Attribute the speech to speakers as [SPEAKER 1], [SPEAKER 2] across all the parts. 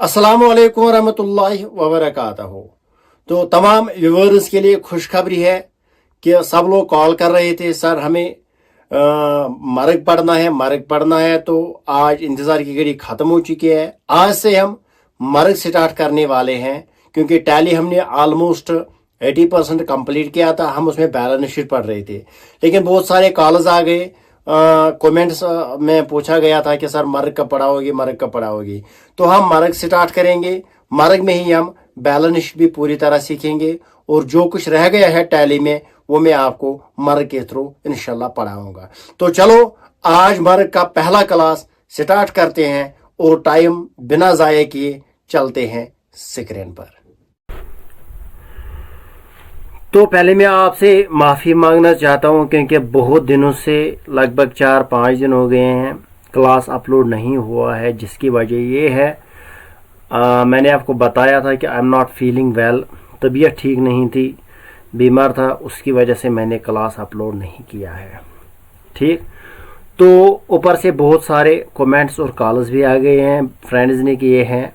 [SPEAKER 1] अस्सलामु अलैकुम वरहमतुल्लाहि वबरकातुहू। तो तमाम व्यूअर्स के लिए खुशखबरी है कि सब लोग कॉल कर रहे थे, सर हमें मरग पढ़ना है। तो आज इंतज़ार की घड़ी ख़त्म हो चुकी है। आज से हम मरग स्टार्ट करने वाले हैं, क्योंकि टैली हमने ऑलमोस्ट 80% कंप्लीट किया था। हम उसमें बैलेंस शीट पढ़ रहे थे, लेकिन बहुत सारे कॉल्स आ गए। कमेंट्स में पूछा गया था कि सर मरग कब पढ़ाओगी। तो हम मरग स्टार्ट करेंगे। मरग में ही हम बैलेंस शीट भी पूरी तरह सीखेंगे, और जो कुछ रह गया है टैली में वो मैं आपको मरग के थ्रू इंशाल्लाह पढ़ाऊंगा। तो चलो आज मरग का पहला क्लास स्टार्ट करते हैं, और टाइम बिना ज़ाये किए चलते हैं स्क्रीन पर। तो पहले मैं आपसे माफ़ी मांगना चाहता हूं, क्योंकि बहुत दिनों से लगभग 4-5 दिन हो गए हैं क्लास अपलोड नहीं हुआ है। जिसकी वजह ये है, मैंने आपको बताया था कि I am not feeling well, तबीयत ठीक नहीं थी, बीमार था, उसकी वजह से मैंने क्लास अपलोड नहीं किया है। ठीक, तो ऊपर से बहुत सारे कमेंट्स और कॉल्स भी आ गए हैं, फ्रेंड्स ने किए हैं।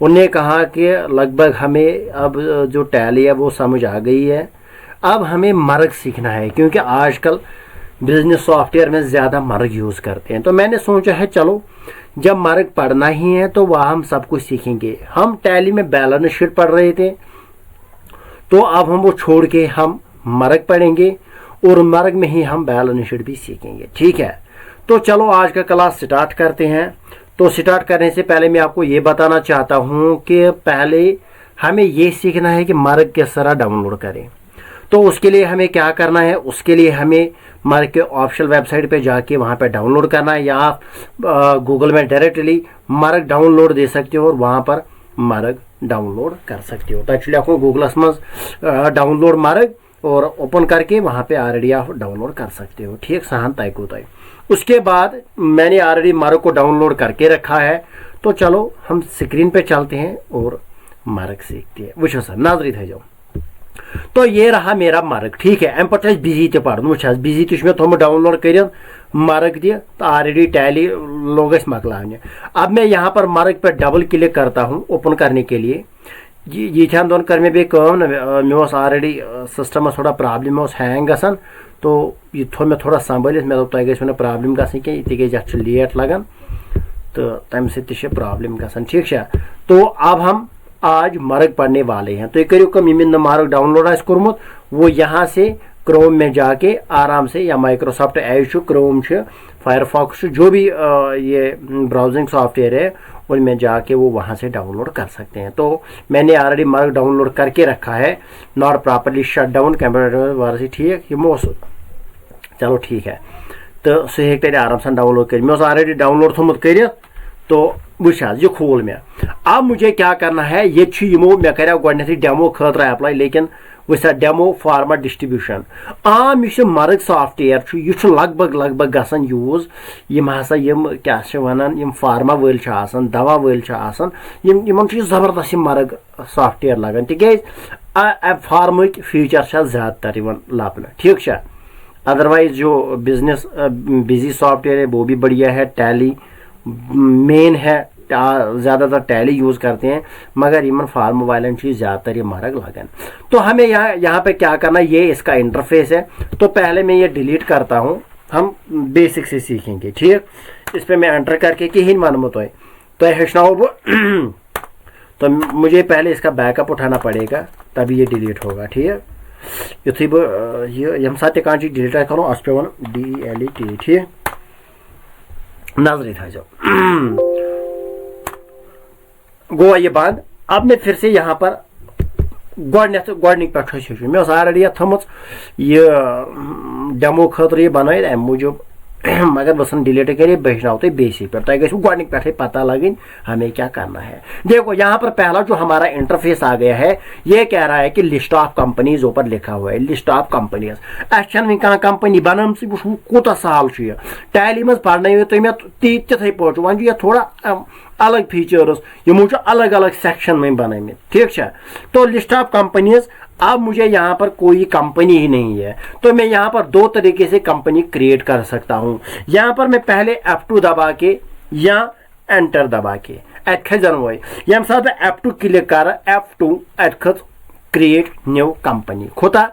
[SPEAKER 1] उन्होंने कहा कि लगभग हमें अब जो टैली है वो समझ आ गई है, अब हमें मरग सीखना है, क्योंकि आजकल बिजनेस सॉफ्टवेयर में ज़्यादा मरग यूज़ करते हैं। तो मैंने सोचा है चलो जब मरग पढ़ना ही है तो वह हम सब कुछ सीखेंगे। हम टैली में बैलेंस शीट पढ़ रहे थे, तो अब हम वो छोड़ के हम मरग पढ़ेंगे, और मरग में ही हम बैलेंस शीट भी सीखेंगे। ठीक है, तो चलो आज का क्लास स्टार्ट करते हैं। तो स्टार्ट करने से पहले मैं आपको ये बताना चाहता हूँ कि पहले हमें ये सीखना है कि मरग किस तरह डाउनलोड करें। तो उसके लिए हमें क्या करना है, उसके लिए हमें मरग के ऑफिशियल वेबसाइट पे जाके वहाँ पे डाउनलोड करना है, या आप गूगल में डायरेक्टली मरग डाउनलोड दे सकते हो और वहाँ पर मरग डाउनलोड कर सकते हो। तो एक्चुअली आपको गूगल में डाउनलोड मरग और ओपन करके वहाँ पे ऑलरेडी आप डाउनलोड कर सकते हो। ठीक, सहन तय को तय। उसके बाद मैंने ऑलरेडी मरग को डाउनलोड करके रखा है। तो चलो हम स्क्रीन पे चलते हैं और मरग सीखते हैं। वो सर नाजरीत है जो, तो ये रहा मेरा मरग। ठीक है, अम पे बिजी ते पढ़ बिजी तुम थोम डाउनलोड कर मरग दिए, तो ऑलरेडी टैली लोग मकलाने। अब मैं यहाँ पर मरग पे डबल क्लिक करता हूँ ओपन करने के लिए। ये दोन कर मे मे ऑलरेडी सिस्टम थोड़ा प्रॉब्लम हैंग गसान, तो ये थो मे थोड़ा संभलित। मे दोप तुम गो प्रॉब्लम गई कहीं तक लेट लगान, तो तम सह प्रॉब्लम गसान। ठीक है, तो अब हम आज मरग पढ़ने वाले हैं। तो ये करियो कम, यम मरग डाउनलोड आस कोर्मुत वो यहाँ से क्रोम में जाके आराम से, या माइक्रोसॉफ्ट एज क्रोम फायरफॉक्स जो भी ये ब्राउजिंग सॉफ्टवेयर है उनमें जाके वो वहाँ से डाउनलोड कर सकते हैं। तो मैंने ऑलरेडी मरग डाउनलोड करके रखा है। Not properly shut down computer वाले। ठीक, ये चलो ठीक है, तो सह हे आराम से डाउनलोड कर। मैं ऑलरेडी डाउनलोड थोमुत कर, तो वह ये खोल में। अब मुझे क्या करना है, ये यमो मे कर गो डेमो खतर अप्लाई, लेकिन वह डेमो फार्मेट डिस्ट्रीब्यूशन आम यह मरग सॉफ्टवेयर यह लगभग गसान यूज। यम हसा यम क्या वनान, यम फार्मा वल दवा वल जबरदस्त मरग सॉफ्टवेयर लगान, तिक फार्मिक फीचर ज़्यादातर लबन। ठीक है, अदरवाइज जो बिजनेस बिजी सॉफ्टवेयर है वो भी बढ़िया है। टैली मेन है, ज़्यादातर टैली यूज़ करते हैं, मगर इमन फार्म वालन ज़्यादातर ये मरग लगन। तो हमें यहाँ पे क्या करना, ये इसका इंटरफेस है। तो पहले मैं ये डिलीट करता हूँ, हम बेसिक से सीखेंगे। ठीक, इस पर मैं एंटर करके कहीं मानमो तो हेचना हो तो मुझे पहले इसका बैकअप उठाना पड़ेगा, तभी ये डिलीट होगा। ठीक है, युथी यम साथ कह डिलीट करो अस पे DLET। ठीक, नजर था जो गो ये बंद। अब मैं फिर से यहाँ पर गोडनिक पे मे ऑलरेडी थमुत ये डेमो खतर ये बन अम मूजूब, मगर बसन डिलीट कर बहनाव तो बेसिक पे, तुम गो गोडनिक पे पता लगन हमें क्या करना है। देखो यहाँ पर पहला जो हमारा इंटरफेस आ गया है, ये कह रहा है कि लिस्ट ऑफ कंपनीज ऊपर लिखा हुआ है, लिस्ट ऑफ कंपनीज। अच्छे कह कंपनी बन कूत सहल टैली मज पढ़न तुम तिथे पे वन ये थोड़ा अलग फीचर्स, यमो अलग अलग सेक्शन में बन। ठीक है, तो लिस्ट ऑफ कंपनीज। अब मुझे यहाँ पर कोई कंपनी ही नहीं है, तो मैं यहाँ पर दो तरीके से कंपनी क्रिएट कर सकता हूँ। यहाँ पर मैं पहले F2 दबा के या एंटर दबा के, Zan वो यम साथ F2 क्लिक कर F2 खत क्रिएट न्यू कंपनी खोता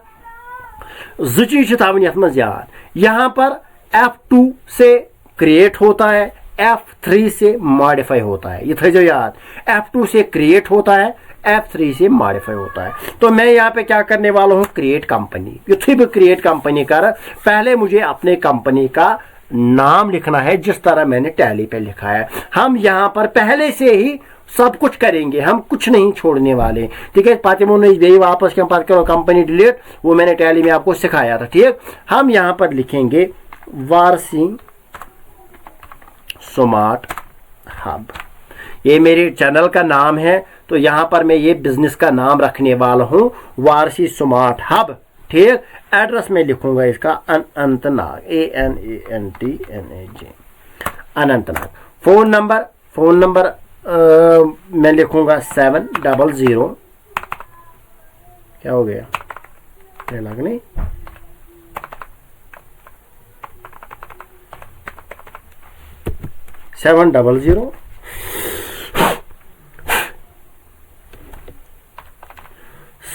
[SPEAKER 1] जो चीज तावन यथ मज याद यहाँ पर F2 से क्रिएट होता है, F3 से मॉडिफाई होता है। ये जो याद F2 से क्रिएट होता है, F3 से मॉडिफाई होता है। तो मैं यहाँ पे क्या करने वाला हूँ, क्रिएट कंपनी। युथी भी क्रिएट कंपनी कर पहले मुझे अपने कंपनी का नाम लिखना है जिस तरह मैंने टैली पे लिखा है। हम यहाँ पर पहले से ही सब कुछ करेंगे, हम कुछ नहीं छोड़ने वाले। ठीक है, पातिमो ने यही वापस क्या बात करो कंपनी डिलीट, वो मैंने टैली में आपको सिखाया था। ठीक, हम यहाँ पर लिखेंगे वारसी स्मार्ट हब। ये मेरे चैनल का नाम है, तो यहाँ पर मैं ये बिजनेस का नाम रखने वाला हूँ वारसी स्मार्ट हब। ठीक, एड्रेस में लिखूंगा इसका Anantnag ANANTNAG Anantnag. Phone number मैं लिखूंगा 700 क्या हो गया लग नहीं 700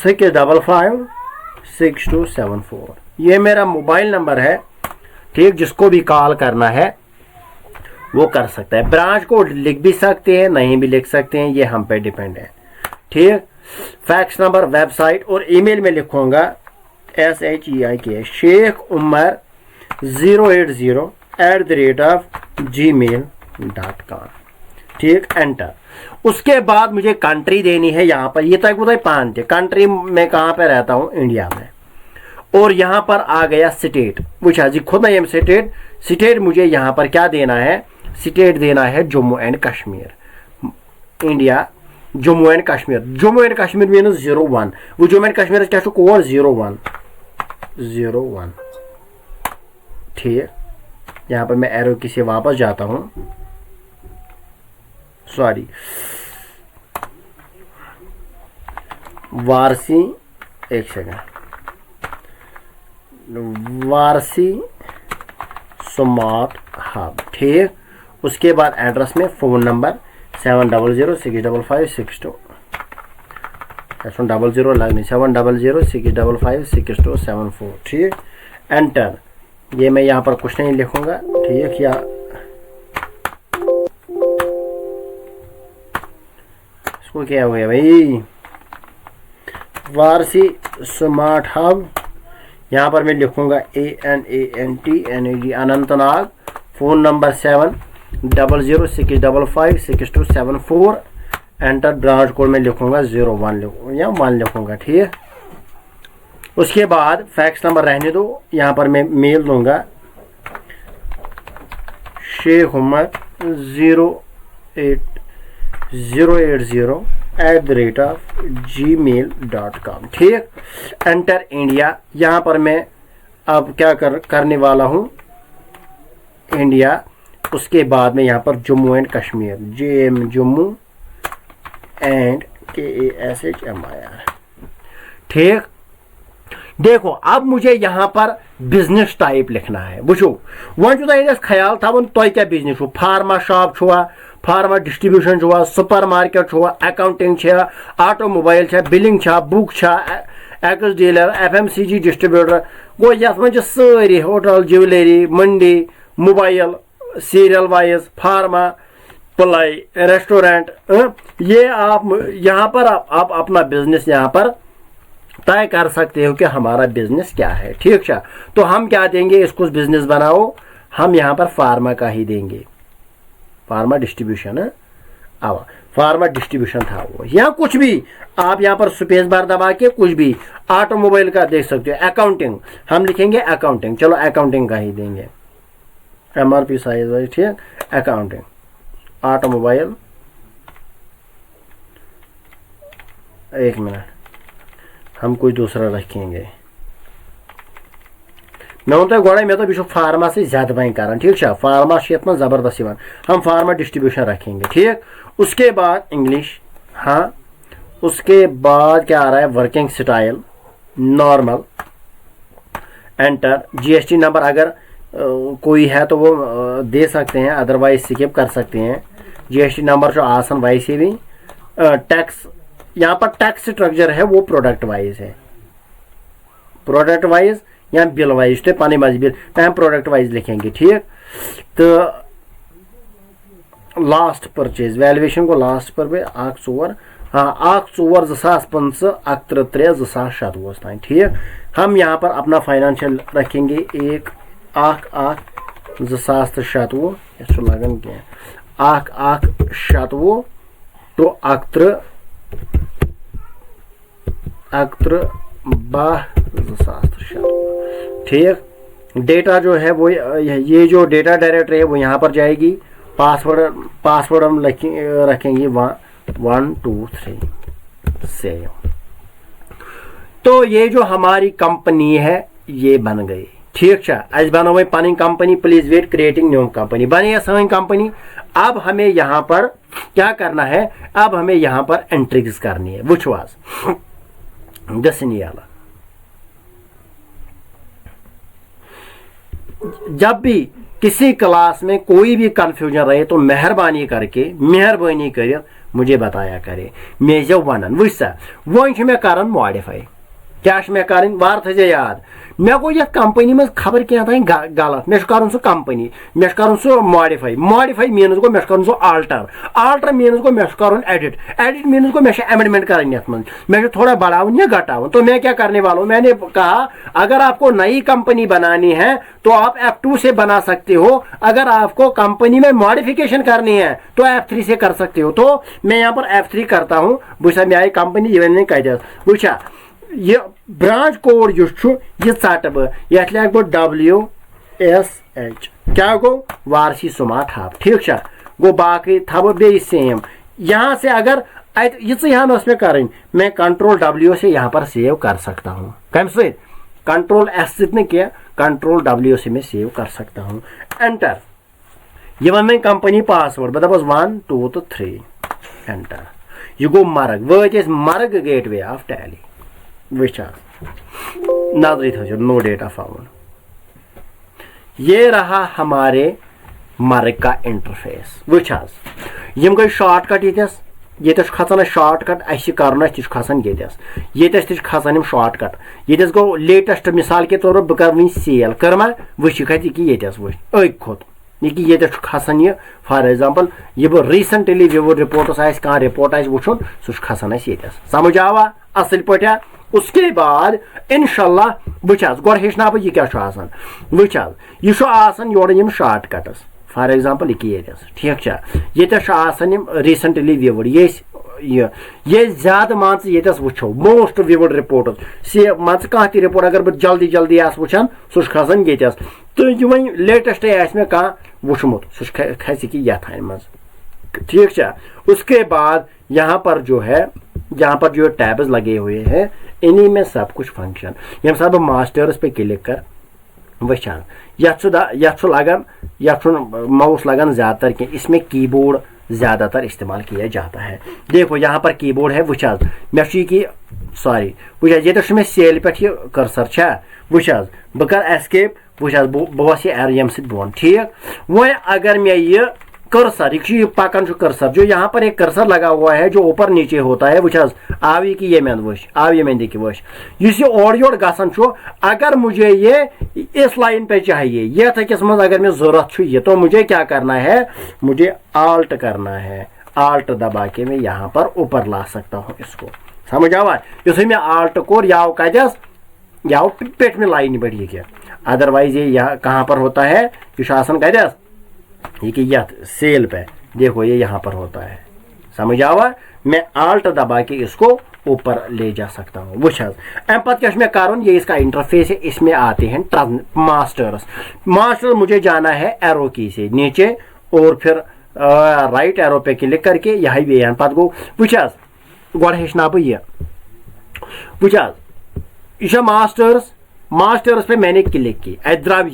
[SPEAKER 1] 655 6274 ये मेरा मोबाइल नंबर है। ठीक, जिसको भी कॉल करना है वो कर सकता है। ब्रांच कोड लिख भी सकते हैं, नहीं भी लिख सकते हैं, ये हम पे डिपेंड है। ठीक, फैक्स नंबर, वेबसाइट और ईमेल में लिखूंगा SHEIK शेख उमर 080@gmail.com। ठीक, एंटर। उसके बाद मुझे कंट्री देनी है यहाँ पर, ये तक बताए 5 कंट्री में कहाँ पे रहता हूँ, इंडिया में। और यहाँ पर आ गया स्टेट, पूछा जी खुद नहीं स्टेट मुझे यहाँ पर क्या देना है, स्टेट देना है Jammu and Kashmir, India Jammu and Kashmir. Jammu and Kashmir मीनस 01 वो जम्मू एंड कश्मीर क्या कोड 0101। ठीक, यहाँ पर मैं एरो की से वापस जाता हूँ, सॉरी वारसी, एक सेकंड, वारसी स्मार्ट हब। ठीक, उसके बाद एड्रेस में फ़ोन नंबर 700-655-62 लगनी 700-655-6274। ठीक, एंटर। ये मैं यहाँ पर कुछ नहीं लिखूंगा। ठीक, या इसको क्या हो गया भाई, वारसी स्मार्ट हब। यहाँ पर मैं लिखूंगा ANANTNAG Anantnag. Phone number 700-655-6274। Enter. Branch code में लिखूंगा 01 या 1 लिखूंगा। ठीक, उसके बाद फैक्स नंबर रहने दो, यहाँ पर मैं मेल दूंगा शेख उमर 080@gmail.com। ठीक, एंटर इंडिया। यहाँ पर मैं अब क्या करने वाला हूँ, इंडिया। उसके बाद में यहाँ पर Jammu and Kashmir, Jammu and KASHMIR। ठीक, देखो अब मुझे यहाँ पर बिजनेस टाइप लिखना है। वो वन ख्याल थवन तुम क्या बिजनेस फार्मा शॉप छुआ, फार्मा डिस्ट्रीब्यूशन छुआ, सुपर मार्केट छुआ, अकाउंटिंग छा, ऑटोमोबाइल छा, बिलिंग छा, बुक छा, एक्स डीलर, FMCG डिस्ट्रीब्यूटर गो यथ मज सारी होटल, ज्वेलरी, मंडी, mobile, serial wise, pharma, ply, restaurant. ये आप यहाँ पर आप अपना बिजनेस यहाँ पर तय कर सकते हो कि हमारा बिजनेस क्या है। ठीक है, तो हम क्या देंगे, इसको बिजनेस बनाओ, हम यहाँ पर फार्मा का ही देंगे, फार्मा डिस्ट्रीब्यूशन है। अब फार्मा डिस्ट्रीब्यूशन था वो, या कुछ भी आप यहाँ पर स्पेस बार दबा के कुछ भी, ऑटोमोबाइल का देख सकते हो। अकाउंटिंग हम लिखेंगे अकाउंटिंग, चलो अकाउंटिंग का ही देंगे, MRP साइज वाइज। ठीक, अकाउंटिंग, ऑटोमोबाइल, एक मिनट हम कोई दूसरा रखेंगे। मैं तो गोड़ा मैं तो बिशो फार्मा से ज्यादा बैंक कर। ठीक है, फार्मा क्षेत्र में जबरदस्त हम फार्मा डिस्ट्रीब्यूशन रखेंगे। ठीक, उसके बाद इंग्लिश, हाँ उसके बाद क्या आ रहा है, working style normal. Enter. GST number अगर कोई है तो वो दे सकते हैं, अदरवाइज स्किप कर सकते हैं। GST नंबर जो आसान वैसे भी टैक्स, यहाँ पर टैक्स स्ट्रक्चर है वो प्रोडक्ट वाइज है, प्रोडक्ट वाइज या बिल वाइज, तो पानी मज बिल हम प्रोडक्ट वाइज लिखेंगे, ठीक। तो लास्ट परचेज वैल्यूएशन को लास्ट पर भी 4 हाँ 4/2015 13/3/2017 तान, ठीक। हम यहाँ पर अपना फाइनेंशियल रखेंगे 1/1/2017 यह लगन क्या 1/1/17 तो 11/12/2017, ठीक। डेटा जो है वो ये जो डेटा डायरेक्टरी है वो यहाँ पर जाएगी, पासवर्ड हम रखेंगे 1 2 3 सेव। तो ये जो हमारी कंपनी है ये बन गई, ठीक है। आज बनो वही पनी company, please wait creating new company बनी सन कंपनी। अब हमें यहाँ पर क्या करना है, अब हमें यहाँ पर एंट्रीज करनी है, विच वाज गसनी वाला। जब भी किसी क्लास में कोई भी कंफ्यूजन रहे तो मेहरबानी कर मुझे बताया करे, मे जो वन वसा वो मे कर मॉडिफाई, क्या मे कर वार थे याद, मे गो ये कंपनी में खबर क्या गलत, मे कर सह कंपनी, मे कर सह मॉडिफाई मीनस गो मे कर सह आल्टर मीनस गो मे कर एडिट मीनस गो मे एमेंडमेंट करनी मे थोड़ा बढ़ावन या घटावन। तो मैं क्या करने वाला हूँ, मैंने कहा अगर आपको नई कंपनी बनानी है तो आप F2 से बना सकते हो, अगर आपको कंपनी में मॉडिफिकेशन करनी है तो F3 से कर सकते हो। तो मैं यहाँ पर F3 करता हूँ, बुझा मे कंपनी ये कह बुझा ये ब्रांच कोड ये ट बह ये लिख बह WSH क्या गो वारसी स्मार्ट हब, ठीक है। गो बाकी थब बे सेम यहाँ से अगर यहाँ मे कर मैं Ctrl W से यहाँ पर सेव कर सकता हूँ, कम से Ctrl S से क्या Ctrl W से मैं सेव कर सकता हूँ, एंटर। ये वन मैं कंपनी पासवर्ड बता 1 2 तो 3 एंटर। ये गो मर्ग मर्ग गेटवे ऑफ टैली वचा नजरी थो नो डेटा फाउंड। ये रहा हमारे मर्ग का इंटरफेस वचा यम गई शॉर्टकट ये खसान शॉर्टकट अस कर खसान ये खसान शॉर्टकट ये गो लेटेस्ट मिसाल के तौर पर बह कर सेल कर्मा वह ये अक खोत ये खसान ये फॉर एग्जांपल ये बह रिसेंटली व्यू रिपोर्टस कह रिपोर्ट वुन सह खसान समझ आवा असल पे। उसके बाद इंशाल्लाह बचास गो हेचना बह यह क्या वचास यह योर शॉर्टकट्स फॉर एग्जांपल ये ठीक है ये रिसेंटली व्यूड ये ज्यादा मान ये वो मोस्ट व्यूड रिपोर्ट से मान कह रिपोर्ट अगर बह जल्दी जल्दी वुचान सह खसान ये तो ये वो लेटेस्ट मे कह वुचमुत सह खस यथ मज, ठीक है। उसके बाद यहाँ पर जो टैब्स लगे हुए हैं इन्हीं में सब कुछ फंक्शन यम सब मास्टर्स पे क्लिक कर वचान लगन माउस लगन ज़्यादातर कि इसमें कीबोर्ड ज़्यादातर इस्तेमाल किया जाता है। देखो यहाँ पर कीबोर्ड है वचाज मे की सॉरी वचाज ये मे सेल पे कर्सर छा वचाज बह कर एस्केप वचाज बस ये एम सत बोन, ठीक। वो अगर मैं ये कर्सर ये पकन कर्सर जो यहाँ पर एक कर्सर लगा हुआ है जो ऊपर नीचे होता है वह आव ये मे वश आव ये मे वश इस ओर योर गसन अगर मुझे ये इस लाइन पे चाहिए ये थकिस मज अगर मैं जरूरत ये तो मुझे क्या करना है, मुझे आल्ट करना है, आल्ट दबा के मैं यहाँ पर ऊपर ला सकता हूँ इसको, समझ आवा। युस मैं आल्ट कोर याव कदस याव पेट में लाइन बढ़ी क्या अदरवाइज ये यहाँ कहाँ पर होता है युशासन कदस ये कि यथ सेल पे देखो ये यहाँ पर होता है, समझ आवा। मैं आल्ट दबा के इसको ऊपर ले जा सकता हूँ वो अम पत क्या मैं करूँ ये इसका इंटरफेस है, इसमें आते हैं मास्टर मुझे जाना है एरो की से नीचे और फिर राइट एरो पे क्लिक करके यही भी पत गो गो हेचना बह यह मास्टर्स पे मैंने क्लिक की अत द्राव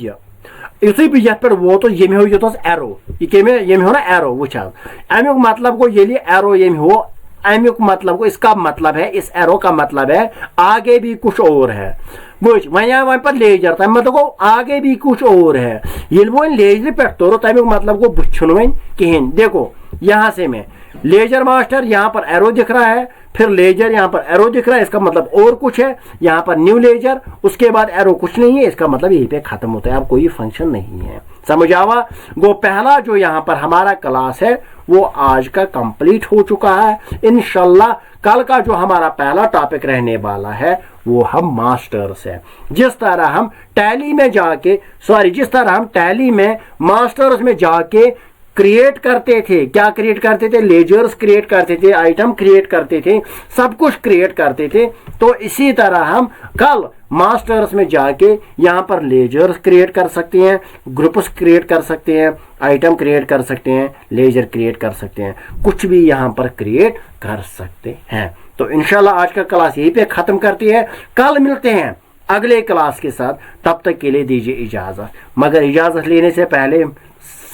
[SPEAKER 1] युथु बह ये वो तो ये हो युत एरो ये हो ना एरो वुच अमुक मतलब गो ये एरो ये हो अमुक मतलब गो इसका मतलब है इस एरो का मतलब है आगे भी कुछ और है बुझ वन पे लेजर तम मतलब गो आगे भी कुछ और है ये वो लेजर पे तोर तमुक मतलब गो बुन वन कहें। देखो यहाँ से मैं लेजर मास्टर, यहाँ पर एरो दिख रहा है, फिर लेजर यहाँ पर एरो दिख रहा है, इसका मतलब और कुछ है, यहाँ पर न्यू लेजर, उसके बाद एरो कुछ नहीं है, इसका मतलब यहीं पे खत्म होता है, अब कोई फंक्शन नहीं है। समझ आवा? वो पहला जो यहाँ पर हमारा क्लास है वो आज का कंप्लीट हो चुका है। इंशाल्लाह कल का जो हमारा पहला टॉपिक रहने वाला है वो हम मास्टर्स है। जिस तरह हम टैली में जाके जिस तरह हम टैली में मास्टर्स में जाके क्रिएट करते थे, क्या क्रिएट करते थे, लेजर्स क्रिएट करते थे, आइटम क्रिएट करते थे, सब कुछ क्रिएट करते थे, तो इसी तरह हम कल मास्टर्स में जाके यहाँ पर लेजर्स क्रिएट कर सकते हैं, ग्रुप्स क्रिएट कर सकते हैं, आइटम क्रिएट कर सकते हैं, लेजर क्रिएट कर सकते हैं, कुछ भी यहाँ पर क्रिएट कर सकते हैं। तो इंशाल्लाह आज का क्लास यहीं पे ख़त्म करती है, कल मिलते हैं अगले क्लास के साथ, तब तक के लिए दीजिए इजाज़त। मगर इजाज़त लेने से पहले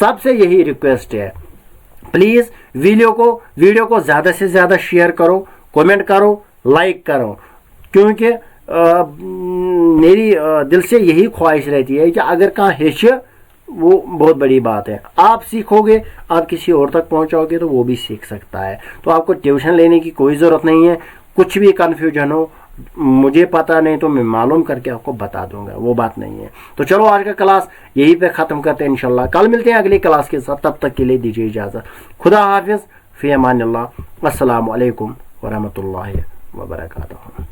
[SPEAKER 1] सबसे यही रिक्वेस्ट है, प्लीज़ वीडियो को ज़्यादा से ज़्यादा शेयर करो, कमेंट करो, लाइक करो, क्योंकि मेरी दिल से यही ख्वाहिश रहती है कि अगर कहाँ हेच्छ वो बहुत बड़ी बात है, आप सीखोगे, आप किसी और तक पहुँचाओगे तो वो भी सीख सकता है। तो आपको ट्यूशन लेने की कोई ज़रूरत नहीं है, कुछ भी कन्फ्यूजन हो मुझे पता नहीं तो मैं मालूम करके आपको बता दूंगा, वो बात नहीं है। तो चलो आज का क्लास यहीं पे ख़त्म करते हैं, इंशाल्लाह कल मिलते हैं अगली क्लास के साथ, तब तक के लिए दीजिए इजाज़त। खुदा हाफिज़, फ़ी अमानिल्लाह, अस्सलामु अलैकुम व रहमतुल्लाहि व बरकातुहू।